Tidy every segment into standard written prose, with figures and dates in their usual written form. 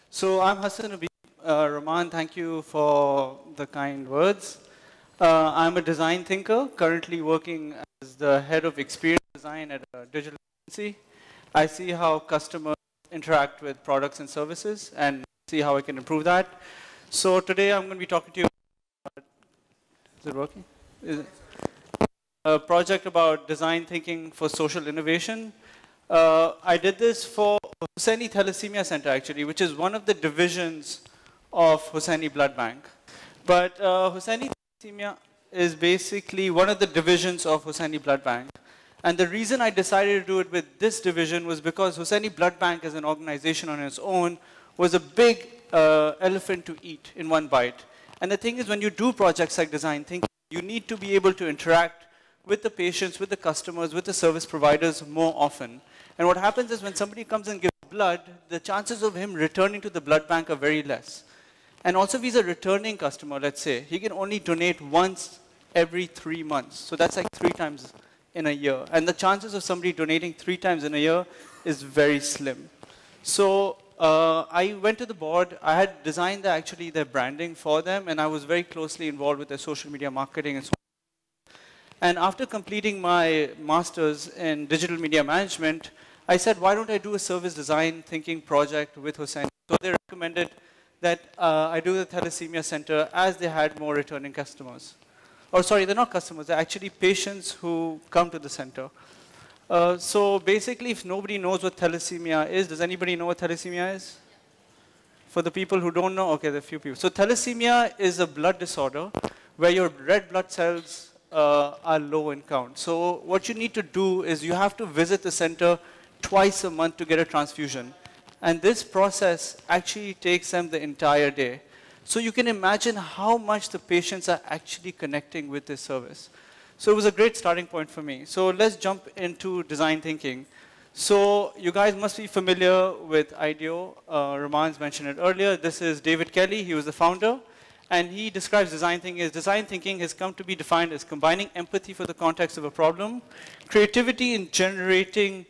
So I'm Hasan Habib. Rahman, thank you for the kind words. I'm a design thinker, currently working as the head of experience design at a digital agency. I see how customers interact with products and services and see how I can improve that. So today I'm going to be talking to you about, is it working? Is it? A project about design thinking for social innovation. I did this for Hussaini Thalassemia Center, actually, which is one of the divisions of Hussaini Blood Bank. But Hussaini Thalassemia is basically one of the divisions of Hussaini Blood Bank. And the reason I decided to do it with this division was because Hussaini Blood Bank as an organization on its own was a big elephant to eat in one bite. And the thing is, when you do projects like design thinking, you need to be able to interact with the patients, with the customers, with the service providers more often. And what happens is when somebody comes and gives blood, the chances of him returning to the blood bank are very less. And also if he's a returning customer, let's say, he can only donate once every 3 months. So that's like 3 times in a year. And the chances of somebody donating 3 times in a year is very slim. So I went to the board. I had designed their branding for them, and I was very closely involved with their social media marketing and so on. And after completing my master's in digital media management, I said, why don't I do a service design thinking project with Hussaini? So they recommended that I do the Thalassemia Center as they had more returning customers. Or sorry, they're not customers, they're actually patients who come to the center. So basically, if nobody knows what thalassemia is, does anybody know what thalassemia is? For the people who don't know, okay, there are a few people. So thalassemia is a blood disorder where your red blood cells are low in count. So what you need to do is you have to visit the center twice a month to get a transfusion. And this process actually takes them the entire day. So you can imagine how much the patients are actually connecting with this service. So it was a great starting point for me. So let's jump into design thinking. So you guys must be familiar with IDEO. Rahman's mentioned it earlier. This is David Kelly. He was the founder. And he describes design thinking as design thinking has come to be defined as combining empathy for the context of a problem, creativity in generating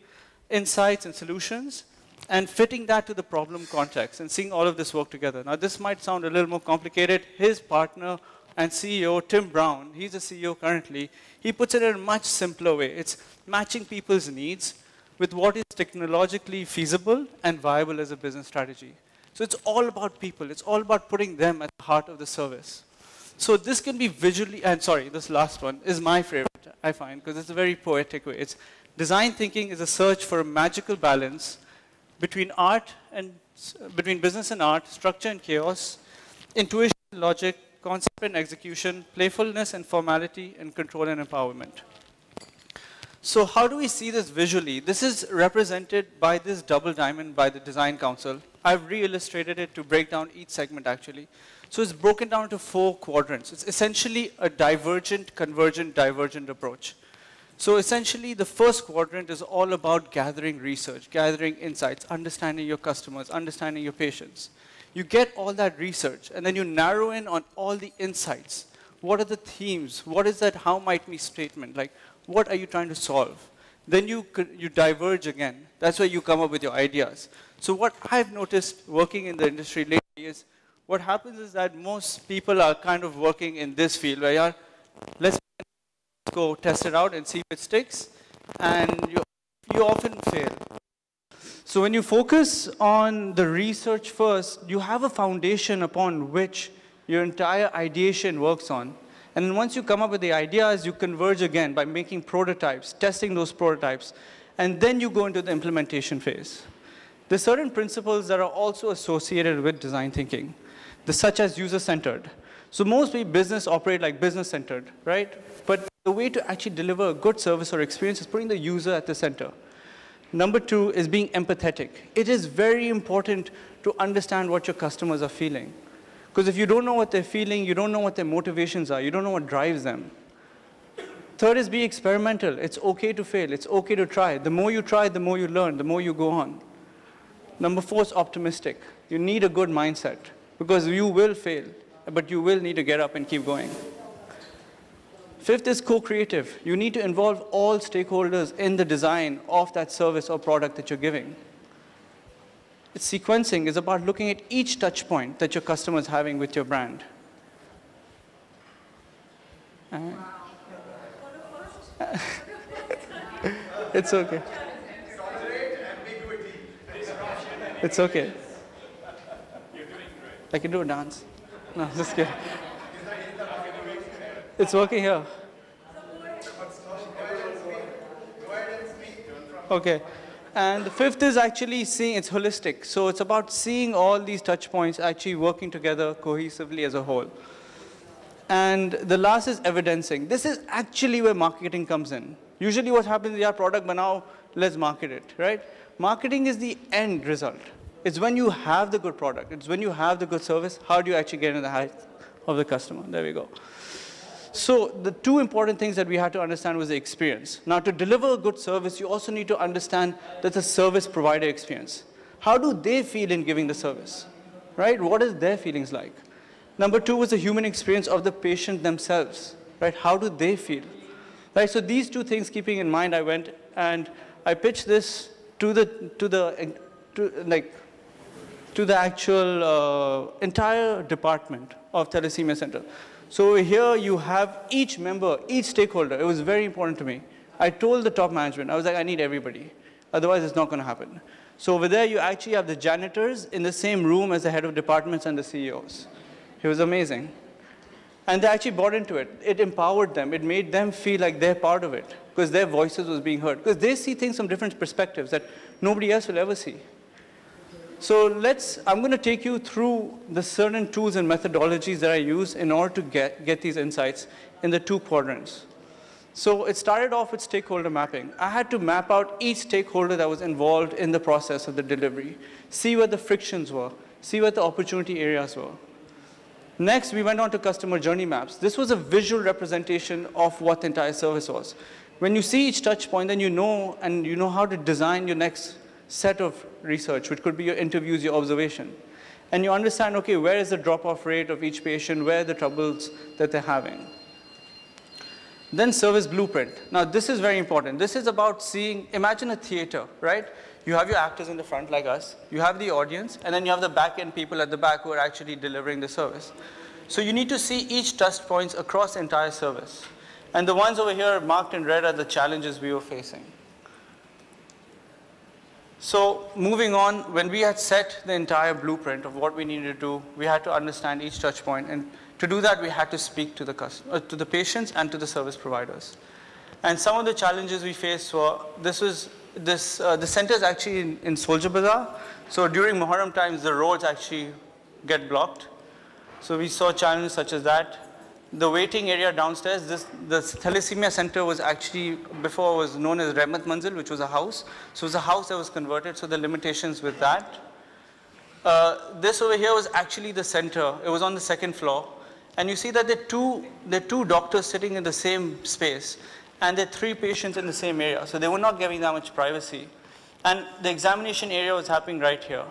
insights and solutions, and fitting that to the problem context and seeing all of this work together. Now, this might sound a little more complicated. His partner and CEO, Tim Brown, he's a CEO currently, he puts it in a much simpler way. It's matching people's needs with what is technologically feasible and viable as a business strategy. So it's all about people. It's all about putting them at the heart of the service. So this can be visually, and sorry, this last one is my favorite, I find, because it's a very poetic way. It's design thinking is a search for a magical balance between between business and art, structure and chaos, intuition and logic, concept and execution, playfulness and formality, and control and empowerment. So how do we see this visually? This is represented by this double diamond by the Design Council. I've re-illustrated it to break down each segment, actually. So it's broken down into 4 quadrants. It's essentially a divergent, convergent, divergent approach. So essentially, the first quadrant is all about gathering research, gathering insights, understanding your customers, understanding your patients. You get all that research, and then you narrow in on all the insights. What are the themes? What is that how might me statement? Like, what are you trying to solve? Then you diverge again. That's where you come up with your ideas. So what I've noticed working in the industry lately is, what happens is that most people are kind of working in this field where let's go test it out and see if it sticks, and you often fail. So when you focus on the research first, you have a foundation upon which your entire ideation works on. And then once you come up with the ideas, you converge again by making prototypes, testing those prototypes, and then you go into the implementation phase. There's certain principles that are also associated with design thinking, such as user-centered. So most business operate like business-centered, right? But the way to actually deliver a good service or experience is putting the user at the center. Number 2 is being empathetic. It is very important to understand what your customers are feeling. Because if you don't know what they're feeling, you don't know what their motivations are, you don't know what drives them. Third is be experimental. It's okay to fail. It's okay to try. The more you try, the more you learn, the more you go on. Number 4 is optimistic. You need a good mindset because you will fail, but you will need to get up and keep going. 5th is co-creative. You need to involve all stakeholders in the design of that service or product that you're giving. sequencing is about looking at each touch point that your customer is having with your brand. It's okay. It's okay. I can do a dance. No, just kidding. It's working here. Okay. And the fifth is actually seeing, it's holistic. So it's about seeing all these touch points actually working together cohesively as a whole. And the last is evidencing. This is actually where marketing comes in. Usually what happens is our product, but now let's market it, right? Marketing is the end result. It's when you have the good product. It's when you have the good service. How do you actually get in the heart of the customer? There we go. So the two important things that we had to understand was the experience. Now, to deliver a good service, you also need to understand that the service provider experience. How do they feel in giving the service, right? What is their feelings like? Number two was the human experience of the patient themselves, right? How do they feel, right? So these two things keeping in mind, I went and I pitched this to the actual entire department of Thalassemia Center. So here you have each member, each stakeholder. It was very important to me. I told the top management, I was like, I need everybody. Otherwise, it's not going to happen. So over there, you actually have the janitors in the same room as the head of departments and the CEOs. It was amazing. And they actually bought into it. It empowered them. It made them feel like they're part of it because their voices was being heard. Because they see things from different perspectives that nobody else will ever see. So I'm going to take you through the certain tools and methodologies that I use in order to get these insights in the two quadrants. So it started off with stakeholder mapping. I had to map out each stakeholder that was involved in the process of the delivery, see where the frictions were, see where the opportunity areas were. Next, we went on to customer journey maps. This was a visual representation of what the entire service was. When you see each touch point, then you know how to design your next set of research, which could be your interviews, your observation. And you understand, okay, where is the drop-off rate of each patient, where are the troubles that they're having. Then service blueprint. Now, this is very important. This is about seeing, imagine a theater, right? You have your actors in the front like us, you have the audience, and then you have the back-end people at the back who are actually delivering the service. So you need to see each touch points across the entire service. And the ones over here marked in red are the challenges we were facing. So moving on, when we had set the entire blueprint of what we needed to do, we had to understand each touch point. And to do that, we had to speak to the customer, to the patients and to the service providers. And some of the challenges we faced were, the center is actually in Soldier Bazaar. So during Muharram times, the roads actually get blocked. So we saw challenges such as that. The waiting area downstairs, the Thalassemia Center was actually, before was known as Rahmat Manzil, which was a house. So it was a house that was converted, so the limitations with that. This over here was actually the center. It was on the second floor. And you see that there are two doctors sitting in the same space, and there are 3 patients in the same area. So they were not giving that much privacy. And the examination area was happening right here.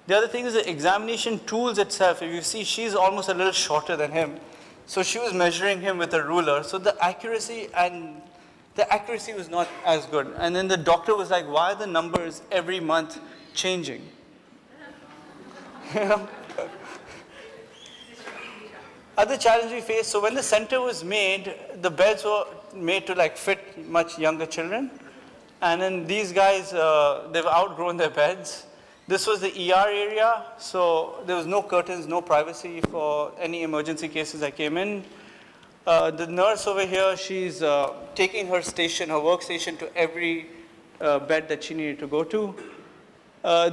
The other thing is the examination tools itself. If you see, she's almost a little shorter than him. So she was measuring him with a ruler. So the accuracy was not as good. And then the doctor was like, why are the numbers every month changing? Other challenge we faced, so when the center was made, the beds were made to like fit much younger children. And then these guys, they've outgrown their beds. This was the ER area, so there was no curtains, no privacy for any emergency cases that came in. The nurse over here, she's taking her workstation to every bed that she needed to go to.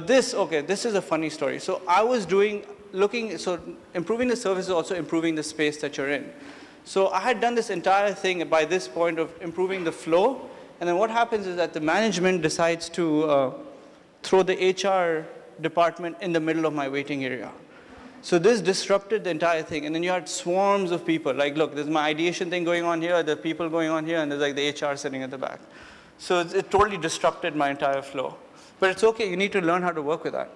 This is a funny story. So I was improving the service is also improving the space that you're in. So I had done this entire thing by this point of improving the flow, and then what happens is that the management decides to throw the HR department in the middle of my waiting area. So this disrupted the entire thing. And then you had swarms of people. Like, look, there's my ideation thing going on here, the people going on here, and there's like the HR sitting at the back. So it totally disrupted my entire flow. But it's okay, you need to learn how to work with that.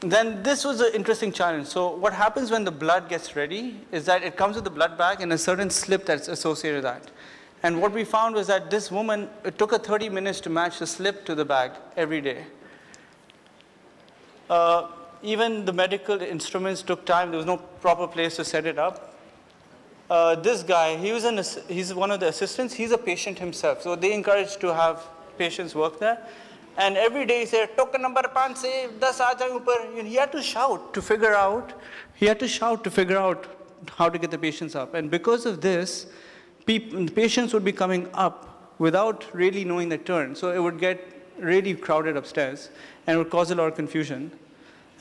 Then this was an interesting challenge. So what happens when the blood gets ready is that it comes with the blood bag and a certain slip that's associated with that. And what we found was that this woman, it took her 30 minutes to match the slip to the bag every day. Even the medical instruments took time. There was no proper place to set it up. This guy, he's one of the assistants. He's a patient himself. So they encouraged to have patients work there. And every day he said, token number 5 se 10 aa jaye upar. He had to shout to figure out, how to get the patients up. And because of this, patients would be coming up without really knowing the turn. So it would get really crowded upstairs and it would cause a lot of confusion.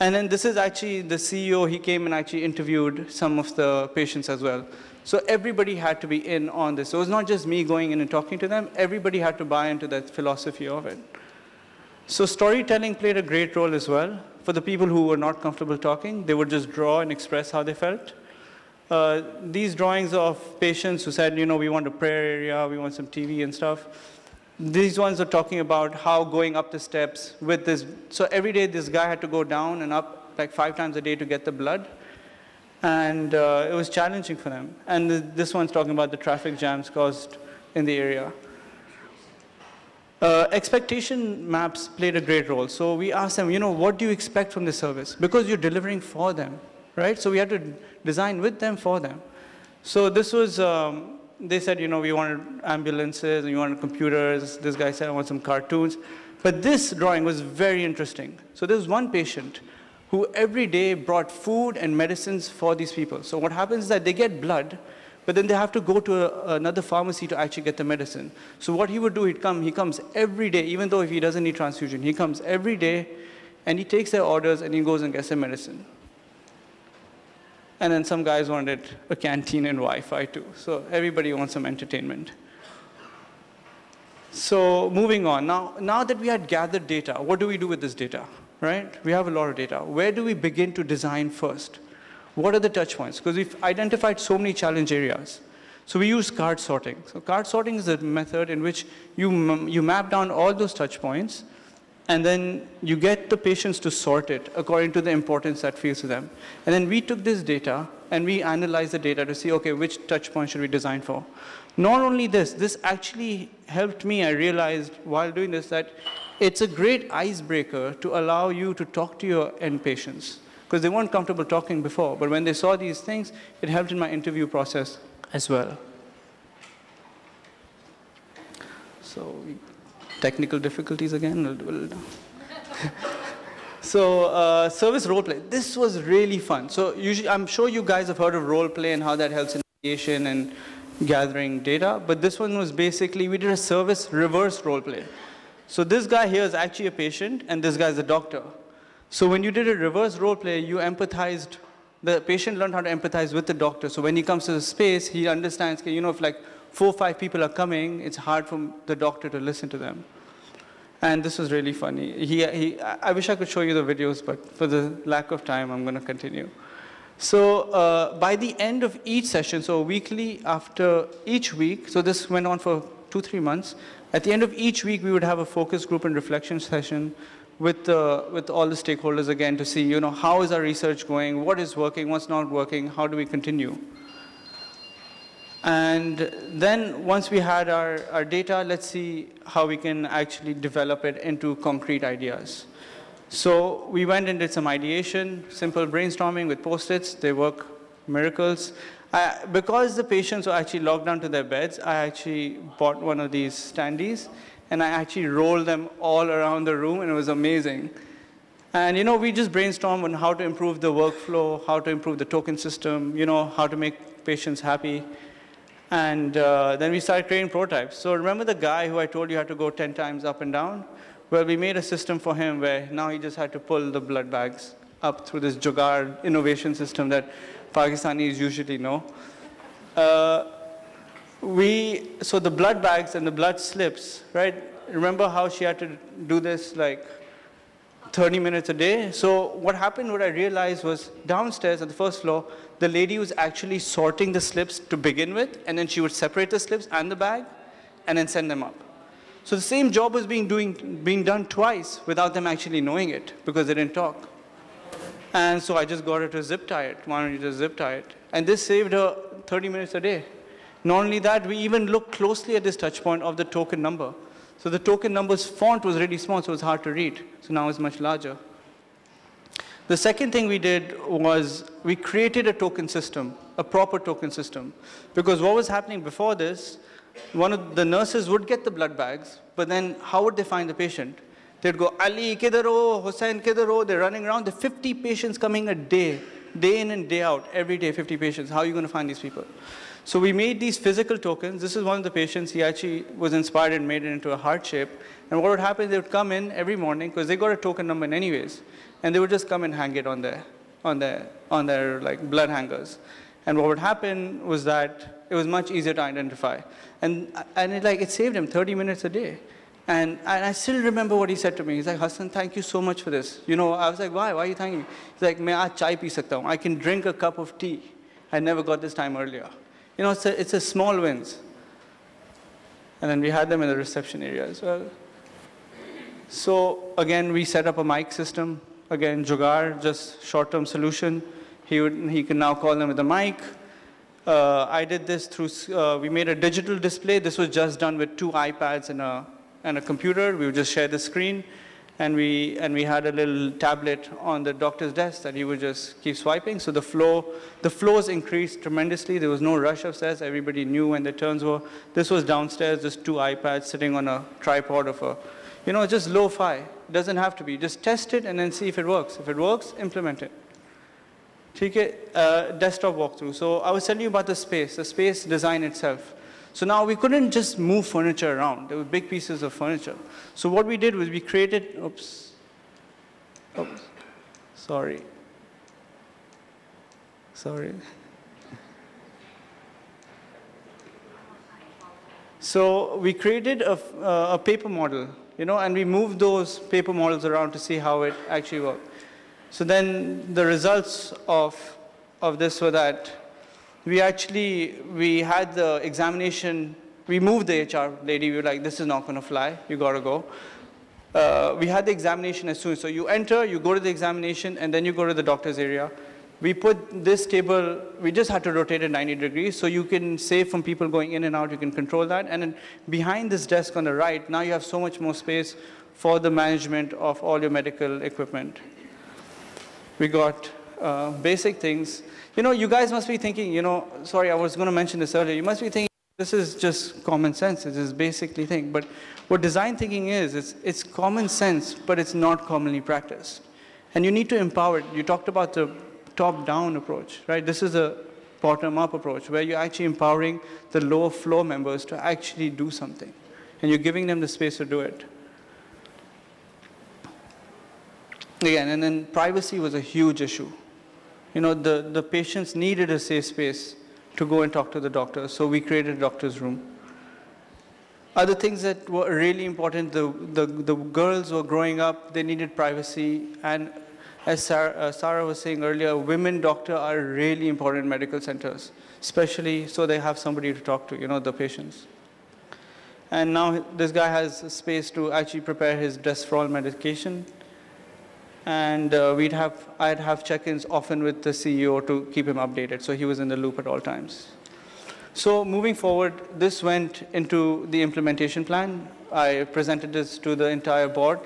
And then this is actually the CEO, he came and actually interviewed some of the patients as well. So everybody had to be in on this. So it was not just me going in and talking to them, everybody had to buy into that philosophy of it. So storytelling played a great role as well. For the people who were not comfortable talking, they would just draw and express how they felt. These drawings of patients who said, we want a prayer area, we want some TV and stuff. These ones are talking about how going up the steps with this. So every day this guy had to go down and up like 5 times a day to get the blood. And it was challenging for them. And this one's talking about the traffic jams caused in the area. Expectation maps played a great role. So we asked them, what do you expect from this service? Because you're delivering for them, right? So we had to design with them for them. So this was, they said, we wanted ambulances, and we wanted computers. This guy said, I want some cartoons. But this drawing was very interesting. So there was one patient who every day brought food and medicines for these people. So what happens is that they get blood, but then they have to go to another pharmacy to actually get the medicine. So what he would do, he comes every day, even though if he doesn't need transfusion, he comes every day, and he takes their orders, and he goes and gets their medicine. And then some guys wanted a canteen and Wi-Fi too. So everybody wants some entertainment. So moving on, now that we had gathered data, what do we do with this data, right? We have a lot of data. Where do we begin to design first? What are the touch points? Because we've identified so many challenge areas. So we use card sorting. So card sorting is a method in which you map down all those touch points, and then you get the patients to sort it according to the importance that feels to them. And then we took this data and we analyzed the data to see, okay, which touch point should we design for? Not only this actually helped me, I realized while doing this that it's a great icebreaker to allow you to talk to your end patients, because they weren't comfortable talking before, but when they saw these things, it helped in my interview process as well. So, technical difficulties again. So, service role play. This was really fun. So, usually, I'm sure you guys have heard of role play and how that helps in mediation and gathering data. But this one was basically, we did a service reverse role play. So, this guy here is actually a patient, and this guy is a doctor. So, when you did a reverse role play, you empathized. The patient learned how to empathize with the doctor. So, when he comes to the space, he understands, if like 4 or 5 people are coming, it's hard for the doctor to listen to them. And this was really funny. I wish I could show you the videos, but for the lack of time, I'm going to continue. So by the end of each session, so weekly after each week, so this went on for 2-3 months. At the end of each week, we would have a focus group and reflection session with all the stakeholders again to see, how is our research going, what is working, what's not working, how do we continue. And then once we had our data, let's see how we can actually develop it into concrete ideas. So we went and did some ideation, simple brainstorming with Post-its. They work miracles. Because the patients were actually locked down to their beds, I actually bought one of these standees, and I actually rolled them all around the room, and it was amazing. And we just brainstormed on how to improve the workflow, how to improve the token system, how to make patients happy. And then we started creating prototypes. So remember the guy who I told you had to go 10 times up and down? Well, we made a system for him where now he just had to pull the blood bags up through this Jugaad innovation system that Pakistanis usually know. So the blood bags and the blood slips, right? Remember how she had to do this like 30 minutes a day? So what happened, what I realized was downstairs on the first floor, the lady was actually sorting the slips to begin with, and then she would separate the slips and the bag, and then send them up. So the same job was being done twice without them actually knowing it, because they didn't talk. And so I just got her to zip tie it. Why don't you just zip tie it? And this saved her 30 minutes a day. Not only that, we even looked closely at this touch point of the token number. So the token number's font was really small, so it was hard to read. So now it's much larger. The second thing we did was we created a token system, a proper token system. Because what was happening before this, one of the nurses would get the blood bags, but then how would they find the patient? They'd go, Ali, kidhar ho, Hussain, kidhar ho? They're running around. There are 50 patients coming a day in and day out, every day 50 patients. How are you going to find these people? So we made these physical tokens. This is one of the patients. He actually was inspired and made it into a heart shape. And what would happen, they would come in every morning, because they got a token number anyways, and they would just come and hang it on their like blood hangers. And what would happen was that it was much easier to identify. And it saved him 30 minutes a day. And I still remember what he said to me. He's like, Hasan, thank you so much for this. You know, I was like, why? Why are you thanking me? He's like, main aaj chai pi sakta hu. I can drink a cup of tea. I never got this time earlier. You know, it's a small wins. And then we had them in the reception area as well. So again, we set up a mic system. Again, Jugaad, just short-term solution. He can now call them with a mic. I did this through, we made a digital display. This was just done with 2 iPads and a computer. We would just share the screen. And we had a little tablet on the doctor's desk that he would just keep swiping. So the flows increased tremendously. There was no rush upstairs. Everybody knew when their turns were. This was downstairs, just 2 iPads sitting on a tripod of a, you know, just lo-fi. It doesn't have to be. Just test it and then see if it works. If it works, implement it. Desktop walkthrough. So I was telling you about the space design itself. So now we couldn't just move furniture around. There were big pieces of furniture. So what we did was we created, sorry. So we created a paper model, you know, and we moved those paper models around to see how it actually worked. So then the results of this were that we had the examination, we moved the HR lady. We were like, this is not going to fly. You got to go. We had the examination as soon. So you enter, you go to the examination, and then you go to the doctor's area. We put this table, we just had to rotate it 90 degrees, so you can save from people going in and out. You can control that. And then behind this desk on the right, now you have so much more space for the management of all your medical equipment. We got basic things. You know, you guys must be thinking, you know, sorry, I was going to mention this earlier. You must be thinking, this is just common sense. It's just basically thing. But what design thinking is, it's common sense, but it's not commonly practiced. And you need to empower it. You talked about the top-down approach, right? This is a bottom-up approach, where you're actually empowering the lower floor members to actually do something. And you're giving them the space to do it. Again, and then privacy was a huge issue. You know, the patients needed a safe space to go and talk to the doctor, so we created a doctor's room. Other things that were really important, the girls were growing up, they needed privacy, and as Sarah was saying earlier, women doctors are really important in medical centers, especially so they have somebody to talk to, you know, the patients. And now this guy has a space to actually prepare his Desferol medication. And I'd have check-ins often with the CEO to keep him updated, so he was in the loop at all times. So moving forward, this went into the implementation plan. I presented this to the entire board,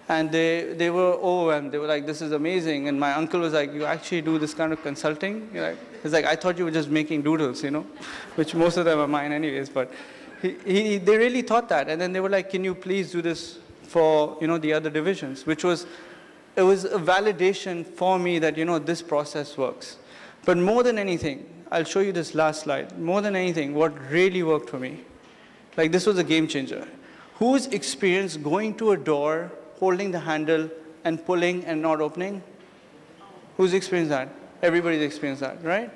and they were overwhelmed. They were like, this is amazing. And my uncle was like, you actually do this kind of consulting? You're like, he's like, I thought you were just making doodles, you know, which most of them are mine anyways. But they really thought that. And then they were like, can you please do this for, you know, the other divisions, which was, it was a validation for me that, you know, this process works. But more than anything, I'll show you this last slide. More than anything, what really worked for me, like this was a game changer. Who's experienced going to a door, holding the handle, and pulling and not opening? Who's experienced that? Everybody's experienced that, right?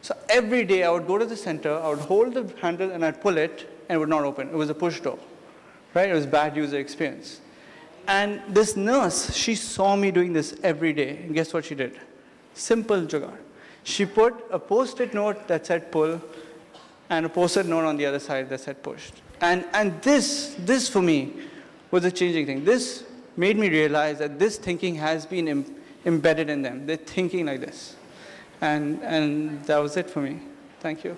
So every day I would go to the center, I would hold the handle and I'd pull it, and it would not open. It was a push door, right? It was bad user experience. And this nurse, she saw me doing this every day. And guess what she did? Simple jugaad. She put a post-it note that said pull and a post-it note on the other side that said pushed. And this for me was a changing thing. This made me realize that this thinking has been embedded in them. They're thinking like this. And that was it for me. Thank you.